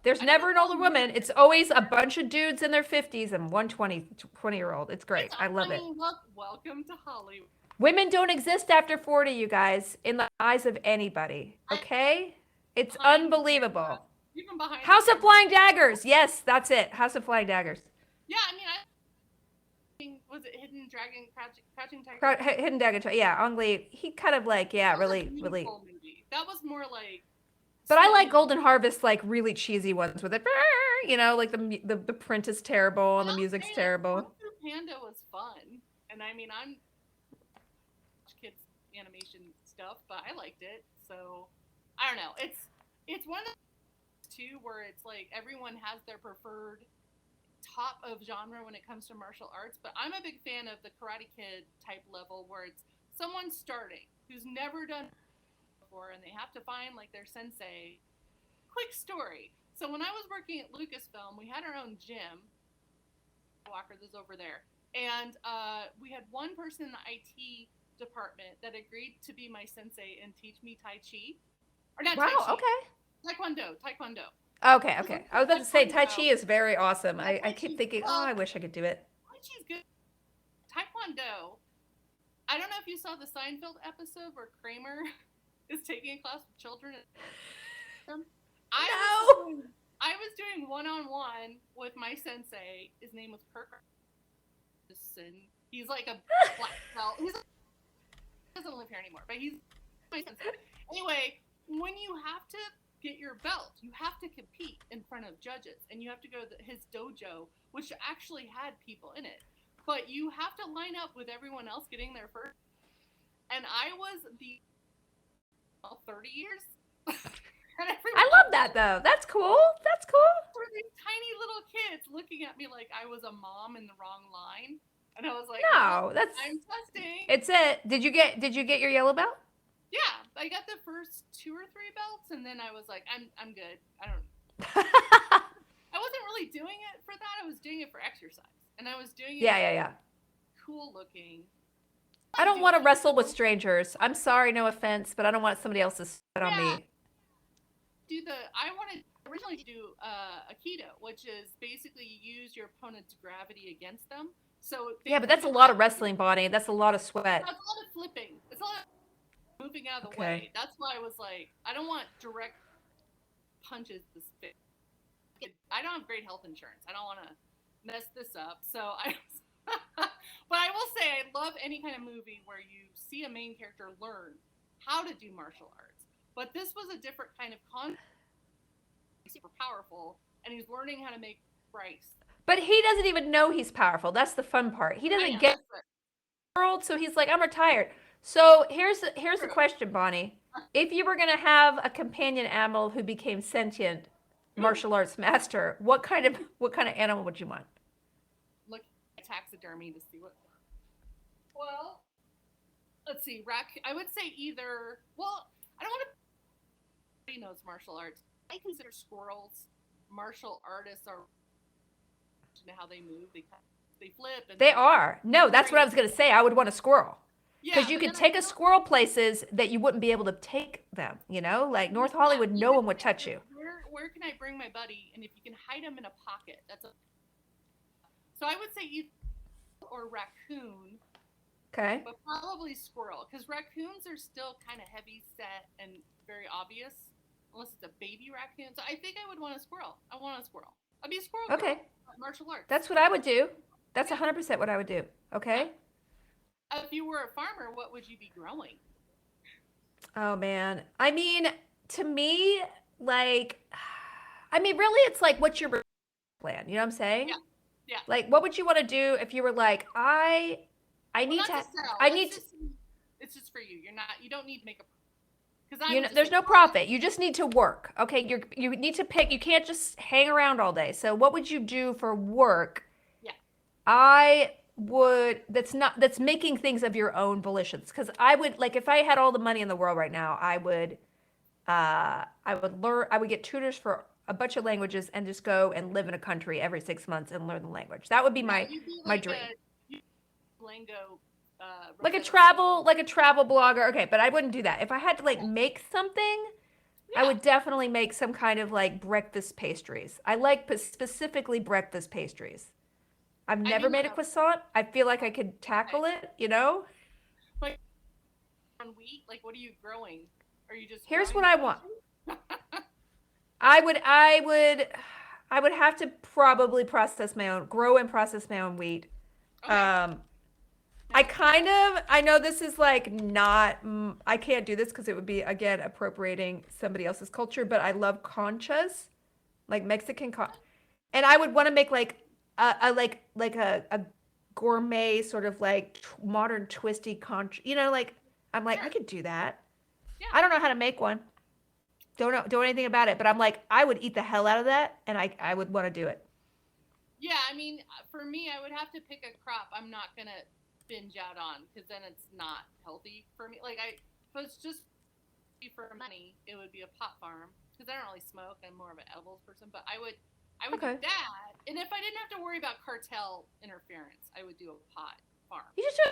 There's I don't know never if an I'll older admit woman. it. It's always a bunch of dudes in their 50s and one 20-year-old. It's great. It's, I I love it. mean, look, welcome to Hollywood. Women don't exist after 40, you guys, in the eyes of anybody. I, Okay? It's behind the camera, unbelievable. even behind the House of camera. Flying Daggers. Yes, that's it. House of Flying Daggers. Yeah, I mean, I think was it Hidden Dragon, Crouching Tiger, Hidden. Hidden Dagger. Yeah, Ang Lee. He kind of like, yeah, That was a really, really. beautiful movie. That was more like But I slow like mo. Golden Harvest, like really cheesy ones with it. Like the print is terrible and the I'll music's say that Kung terrible. Fu Panda was fun, and I mean, I'm kids animation stuff, but I liked it. So I don't know. It's one of the two where it's like everyone has their preferred top of genre when it comes to martial arts, but I'm a big fan of the Karate Kid type level where it's someone starting who's never done before and they have to find like their sensei. Quick story. So when I was working at Lucasfilm, we had our own gym. Walker is over there, and we had one person in the IT department that agreed to be my sensei and teach me Tai Chi, or not Tai Wow. Chi, Okay. Taekwondo. Okay. Okay. I was about to say Tai Chi Taekwondo. is very awesome. Yeah, I Tai keep Chi. thinking, oh, Well, I wish I could do it. Tai Chi's good. Taekwondo. I don't know if you saw the Seinfeld episode where Kramer is taking a class with children. I was No. doing, I was doing one-on-one with my sensei. His name was Kirk. And he's like a black belt. He doesn't live here anymore, but he's my sensei. Anyway, when you have to get your belt, you have to compete in front of judges, and you have to go to his dojo, which actually had people in it. But you have to line up with everyone else getting there first. And I was the 30 years. And I love that though. That's cool. That's cool. were these tiny little kids looking at me like I was a mom in the wrong line. And I was like, No, that's I'm testing. it's it. Did you get your yellow belt? Yeah, I got the first 2 or 3 belts, and then I was like, I'm good. I wasn't really doing it for that. I was doing it for exercise, and I was doing it. Yeah. Cool looking. I don't want to wrestle with strangers. I'm sorry, no offense, but I don't want somebody else to spit on me. I wanted originally to do Aikido, which is basically you use your opponent's gravity against them. So yeah, but that's a lot of wrestling, Bonnie. That's a lot of sweat. That's a lot of flipping. It's a lot of moving out of the way. That's why I was like, I don't want direct punches to spit. I don't have great health insurance. I don't want to mess this up. So but I will say I love any kind of movie where you see a main character learn how to do martial arts. But this was a different kind of concept. He's super powerful, and he's learning how to make rice. But he doesn't even know he's powerful. That's the fun part. He doesn't get the world, so he's like, I'm retired. So here's the question, Bonnie. If you were gonna have a companion animal who became sentient, martial arts master, what kind of animal would you want? Look at taxidermy to see what. Well, let's see. I would say either. Well, I don't want to. He knows martial arts. I consider squirrels martial artists are how they move. They flip and They they are. No, that's what I was going to say. I would want a squirrel. yeah. Because you But could then I take a feel squirrel places that you wouldn't be able to take them, Like North yeah. Hollywood, no Even one would touch you. where can I bring my buddy? And if you can hide him in a pocket, that's a. So I would say either or raccoon. Okay. But probably squirrel, because raccoons are still kind of heavy set and very obvious, unless it's a baby raccoon. So I think I would want a squirrel. I want a squirrel. I'd be a squirrel Okay. girl. Martial arts. That's what I would do. That's Yeah. 100% what I would do. Okay. Yeah. If you were a farmer, what would you be growing? Oh, man. I mean, to me, really, it's like, what's your plan? You know what I'm saying? Yeah. Yeah. Like, what would you want to do if you were like, I Well, need not to, to sell. I Let's need to, just, it's just for you. You're not. You don't need to make a. Because I would just there's say, no profit. You just need to work. Okay. You need to pick, you can't just hang around all day. So what would you do for work? yeah. I would, that's making things of your own volitions. Cause I would, like, if I had all the money in the world right now, I would get tutors for a bunch of languages and just go and live in a country every 6 months and learn the language. That would be Yeah. You'd be my like dream. Lingo. Like a Rosetta travel blogger. Okay, but I wouldn't do that. If I had to Stone. make something, I Yeah. would definitely make some kind of breakfast pastries. I like specifically breakfast pastries. I've never made a croissant. I feel like I could tackle it, Like on wheat, like what are you growing? Are you just Here's what growing I want. I would have to probably grow and process my own wheat. Okay. I know this is not, I can't do this because it would be, again, appropriating somebody else's culture, but I love conchas, like Mexican and I would want to make a gourmet sort of modern twisty concha, I'm like, I could do that. Yeah. I don't know how to make one. Don't know anything about it, but I'm like, I would eat the hell out of that, and I would want to do it. Yeah, I mean, for me, I would have to pick a crop I'm not gonna binge out on because then it's not healthy for me. If it's just for money, it would be a pot farm because I don't really smoke. I'm more of an edibles person, but I would Okay. do that. And if I didn't have to worry about cartel interference, I would do a pot farm. You just do.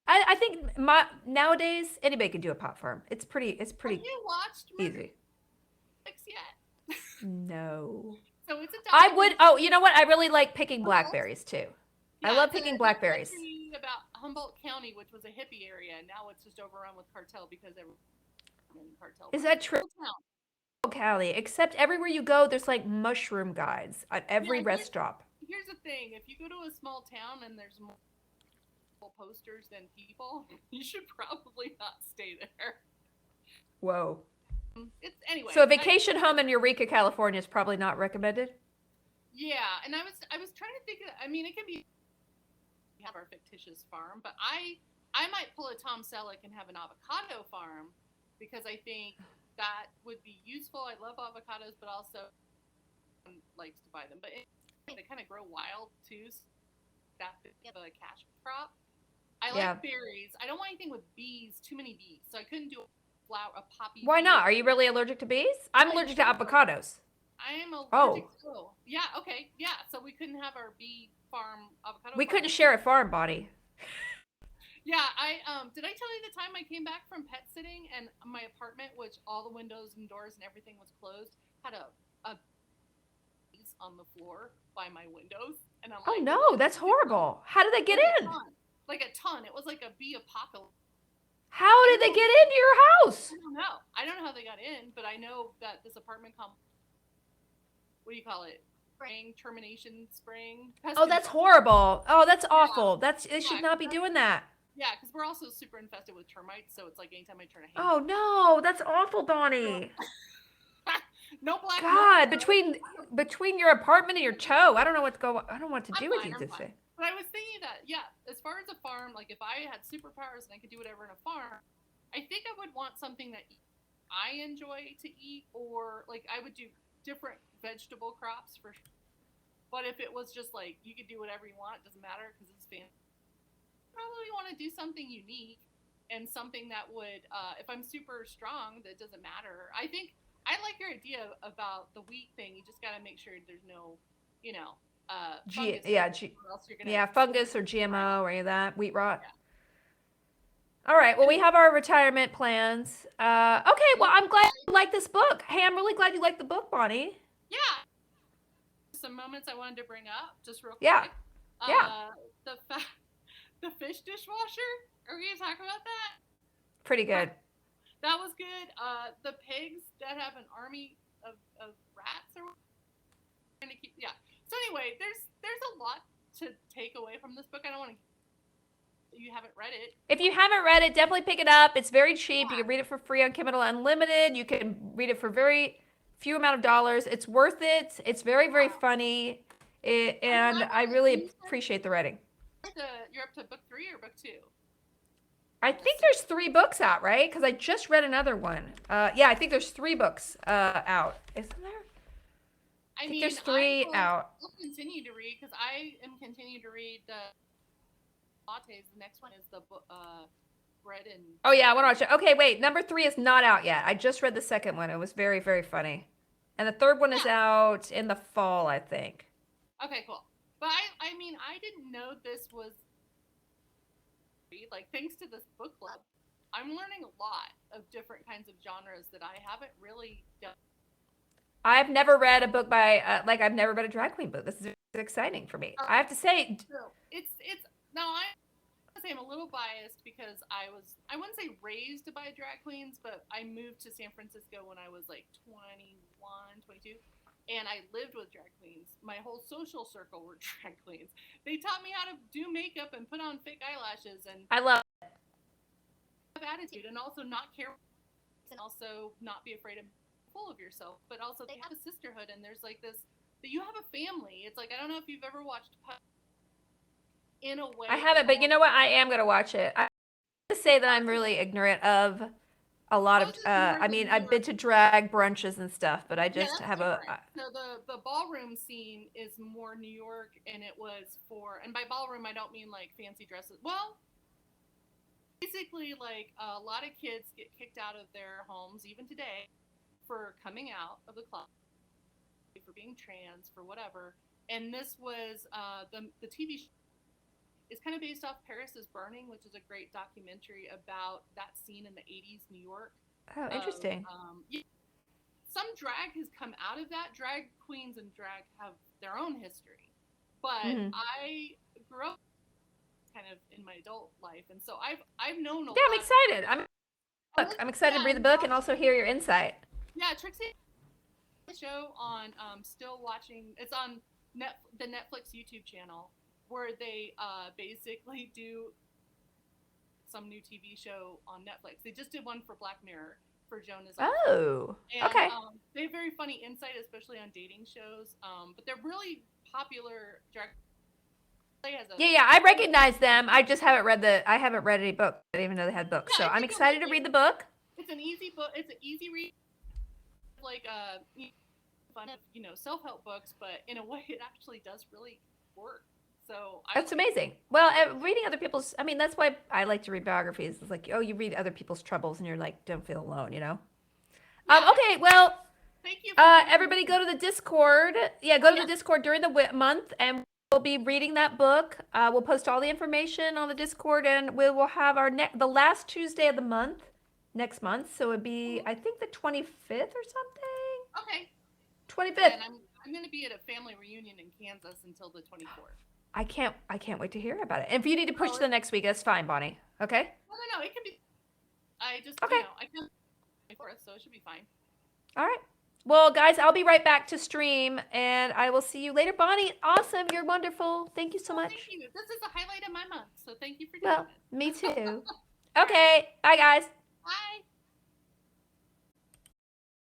I think nowadays anybody can do a pot farm. It's pretty Have you watched easy. yet? No. So it's a I would. Oh, you know what? I really like picking blackberries too. Yeah, I love picking blackberries. About Humboldt County, which was a hippie area, and now it's just overrun with cartel because everyone's in cartel. Is that true? Cali, except everywhere you go, there's mushroom guides at every rest stop. Here's the thing: if you go to a small town and there's more posters than people, you should probably not stay there. Whoa. It's anyway. So a vacation home in Eureka, California is probably not recommended. Yeah, and I was trying to think. I mean, it can be have our fictitious farm, but I might pull a Tom Selleck and have an avocado farm because I think that would be useful. I love avocados, but also likes to buy them. But they kind of grow wild too. So that would be a cash crop. I like berries. I don't want anything with bees. Too many bees, so I couldn't do a poppy. Why not? Are you really allergic to bees? I'm allergic to avocados. I am allergic to. Yeah. Okay. Yeah. So we couldn't have our bee farm avocado. We couldn't share a farm, Bonnie. Yeah, did I tell you the time I came back from pet sitting and my apartment, which all the windows and doors and everything was closed, had a bees on the floor by my windows, and I'm like, oh no, that's horrible. How did they get in? Like a ton. It was like a bee apocalypse. How did they get into your house? I don't know how they got in, but I know that this apartment what do you call it? Termination spraying. Oh, that's horrible. Oh, that's awful. It should not be doing that. Yeah, because we're also super infested with termites, so it's like anytime I turn a hand. Oh no, that's awful, Bonnie. No black. God, between your apartment and your toe, I don't know what to do with you this day. But I was thinking that, as far as a farm, like if I had superpowers and I could do whatever in a farm, I think I would want something that I enjoy to eat, or I would do different vegetable crops for sure. But if it was just you could do whatever you want, it doesn't matter because it's fancy. Probably do something unique and something that would, if I'm super strong, that doesn't matter. I think I like your idea about the wheat thing. You just got to make sure there's no, you know, fungus. Or else you're gonna fungus or GMO or any of that, wheat rot. Yeah. All right. Well, we have our retirement plans. Okay. Well, I'm glad you like this book. Hey, I'm really glad you like the book, Bonnie. Yeah. Some moments I wanted to bring up, just real quick. Yeah. The fish dishwasher. Are we gonna talk about that? Pretty good. That was good. The pigs that have an army of rats or trying to keep. Yeah. So anyway, there's a lot to take away from this book. I don't want to. You haven't read it. If you haven't read it, definitely pick it up. It's very cheap. You can read it for free on Kindle Unlimited. You can read it for very few amount of dollars. It's worth it. It's very, very funny. And I really appreciate the writing. You're up to book 3 or book 2? I think there's 3 books out, right? Because I just read another one. Yeah, I think there's 3 books out. Isn't there? I think there's 3 out. I'll continue to read because I am continuing to read the lattes. The next one is the bread and. Oh yeah, I want to watch it. Okay, wait. Number 3 is not out yet. I just read the second one. It was very, very funny. And the third one is out in the fall, I think. Okay, cool. But I mean, I didn't know this was like, thanks to this book club, I'm learning a lot of different kinds of genres that I haven't really done. I've never read a book by I've never read a drag queen book. This is exciting for me. I have to say, it's now I'm a little biased because I wouldn't say raised by drag queens, but I moved to San Francisco when I was like 21, 22. And I lived with drag queens. My whole social circle were drag queens. They taught me how to do makeup and put on fake eyelashes, and I love it. Have attitude, and also not care, and also not be afraid of full of yourself. But also they have a sisterhood, and there's like this that you have a family. It's like, I don't know if you've ever watched in a way. I haven't, but you know what? I am gonna watch it. I have to say that I'm really ignorant of a lot of. I mean, I've been to drag brunches and stuff, but I just have different. So the ballroom scene is more New York, and it was for, and by ballroom I don't mean like fancy dresses. Well, basically, like a lot of kids get kicked out of their homes even today for coming out of the club, for being trans, for whatever. And this was the TV show is kind of based off Paris is Burning, which is a great documentary about that scene in the 80s New York. Oh, interesting. Some drag has come out of that. Drag queens and drag have their own history. But I grew up kind of in my adult life, and so I've known a lot. Yeah, I'm excited. I'm excited to read the book and also hear your insight. Yeah, Trixie, the show on still watching. It's on the Netflix YouTube channel, where they basically do some new TV show on Netflix. They just did one for Black Mirror for Jonas. Oh, and, okay. They have very funny insight, especially on dating shows. But they're really popular. Yeah, I recognize them. I just haven't read any book. I didn't even know they had books. Yeah, so I'm excited to read the book. It's an easy book. It's an easy read, like fun of self-help books, but in a way it actually does really work. So that's amazing. Well, reading other people's, I mean, that's why I like to read biographies. It's like, oh, you read other people's troubles and you're like, don't feel alone, Yeah. Okay, well, thank you. Everybody go to the Discord. Yeah, go to the Discord during the month, and we'll be reading that book. We'll post all the information on the Discord, and we will have the last Tuesday of the month next month. So it'd be, I think, the 25th or something. Okay. 25th. And I'm going to be at a family reunion in Kansas until the 24th. I can't wait to hear about it. And if you need to push to the next week, that's fine, Bonnie. Okay? No, it can be. I just, okay. I can't for it, so it should be fine. All right. Well, guys, I'll be right back to stream, and I will see you later. Bonnie, awesome. You're wonderful. Thank you so much. Thank you. This is a highlight of my month, so thank you for doing it. Me too. Okay. Bye, guys. Bye.